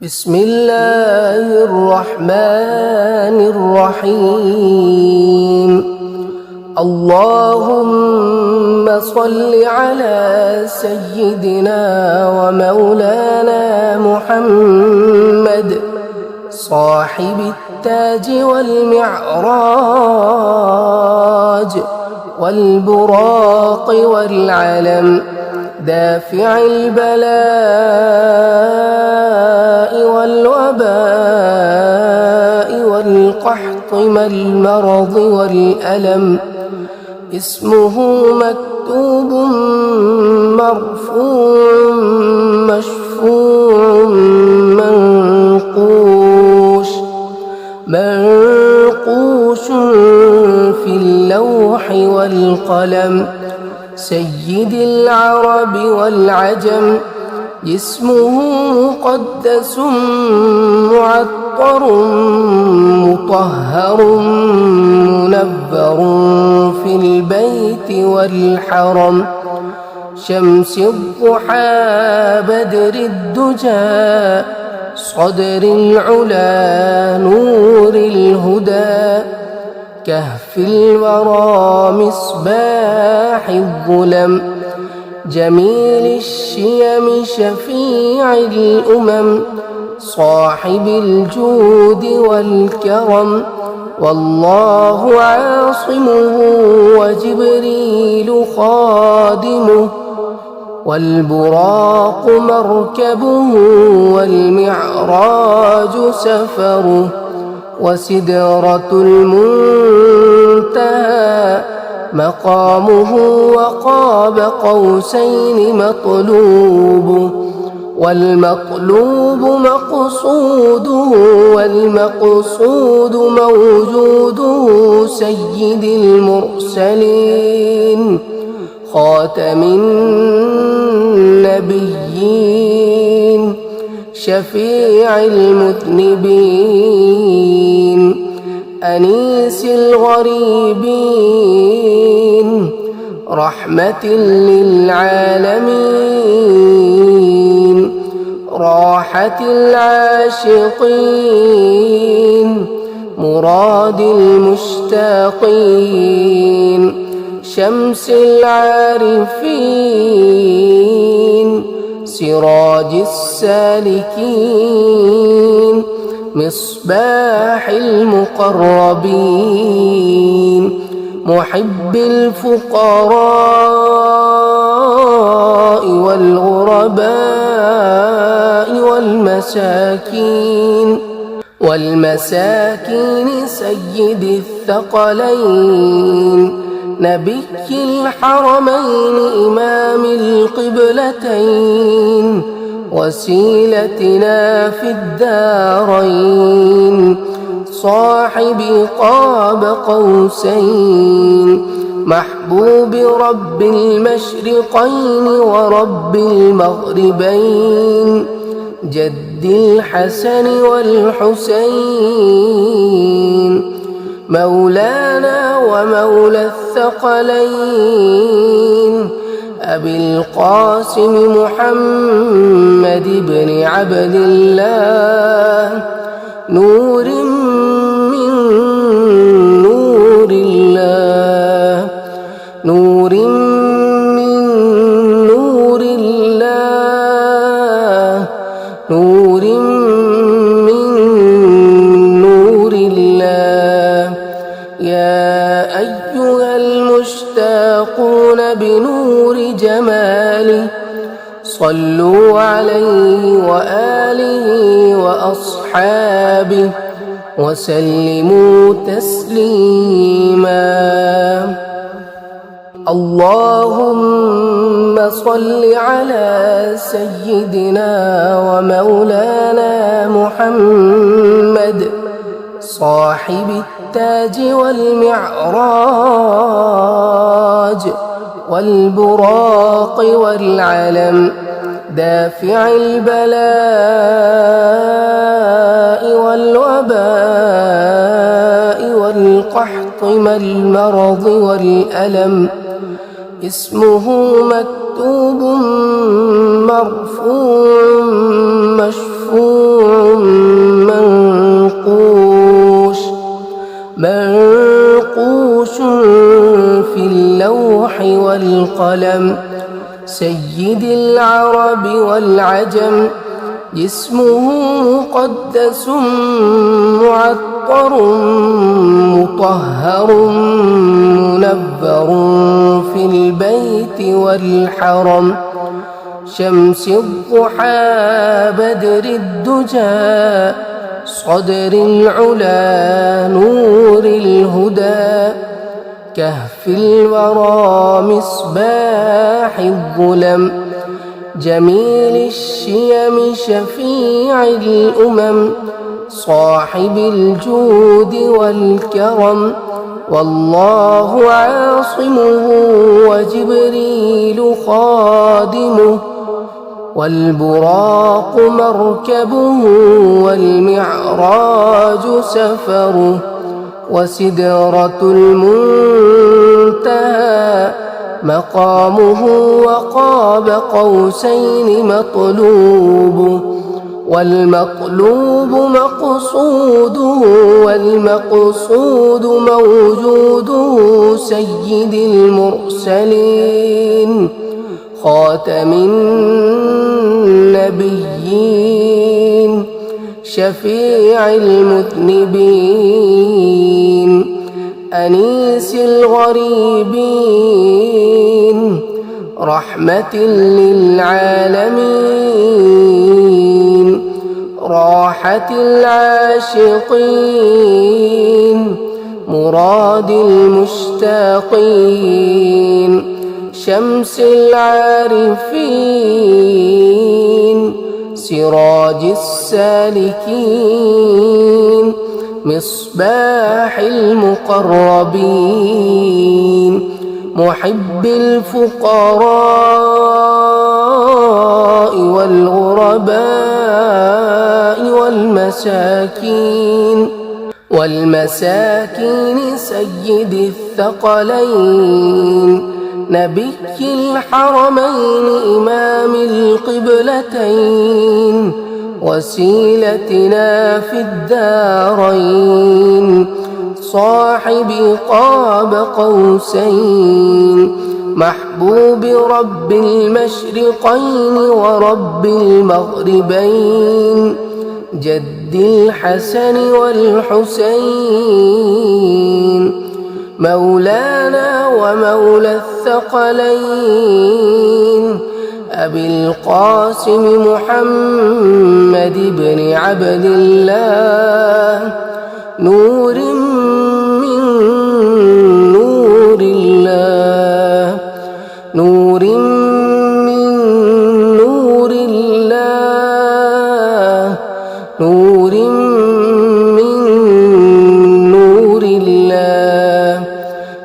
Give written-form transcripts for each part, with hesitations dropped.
بسم الله الرحمن الرحيم. اللهم صل على سيدنا ومولانا محمد صاحب التاج والمعراج والبراق والعلم دافع البلاء والوباء والقحط والمرض والألم. اسمه مكتوب مرفوع مشفوع منقوش في اللوح والقلم. سيد العرب والعجم. اسمه مقدس معطر مطهر منبر في البيت والحرم. شمس الضحى بدر الدجى صدر العلا نور الهدى. كهف الورى مصباح الظلم. جميل الشيم شفيع الأمم. صاحب الجود والكرم. والله عاصمه وجبريل خادمه. والبراق مركبه والمعراج سفره. وسدرة المنتهى مقامه. وقاب قوسين مطلوبه. والمطلوب مقصوده والمقصود موجوده. سيد المرسلين خاتم النبيين شفيع المذنبين أنيس الغريبين رحمة للعالمين راحة العاشقين مراد المشتاقين. شمس العارفين سراج السالكين مصباح المقربين. محب الفقراء والغرباء والمساكين سيد الثقلين. نبي الحرمين إمام القبلتين وسيلتنا في الدارين. صاحب قاب قوسين محبوب رب المشرقين ورب المغربين. جد الحسن والحسين مولانا ومولى الثقلين. أبي القاسم محمد بن عبد الله نور من نور الله. نور من نور الله. نور من نور الله. يا أيها المشتاقون بنور جماله صلوا عليه وآله وأصحابه وسلموا تسليما. اللهم صل على سيدنا ومولانا محمد صاحب التاج والمعراج والبراق والعلم دافع البلاء والوباء والقحط والمرض والألم. اسمه مكتوب مرفوع مشفوع والقلم سيد العرب والعجم جسمه مقدس معطر مطهر منبر في البيت والحرم شمس الضحى بدر الدجى صدر العلا نور الهدى كهف الورى مصباح الظلم جميل الشيم شفيع الأمم صاحب الجود والكرم والله عاصمه وجبريل خادمه والبراق مركبه والمعراج سفره وسدرة المنتهى مقامه وقاب قوسين مطلوبه والمطلوب مقصوده والمقصود موجوده سيد المرسلين خاتم النبيين شفيع المذنبين أنيس الغريبين رحمة للعالمين راحة العاشقين مراد المشتاقين شمس العارفين سراج السالكين مصباح المقربين محب الفقراء والغرباء والمساكين سيد الثقلين نبي الحرمين إمام القبلتين وسيلتنا في الدارين صاحب قاب قوسين محبوب رب المشرقين ورب المغربين جد الحسن والحسين مولانا ومولى الثقلين أبي القاسم محمد بن عبد الله نور من نور الله نور من نور الله نور من نور الله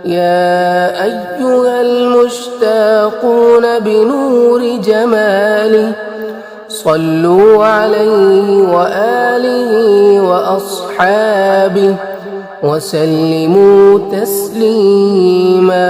يا أيها المشتاقون بنور جماله صلوا عليه وآله وأصحابه وسلموا تسليما.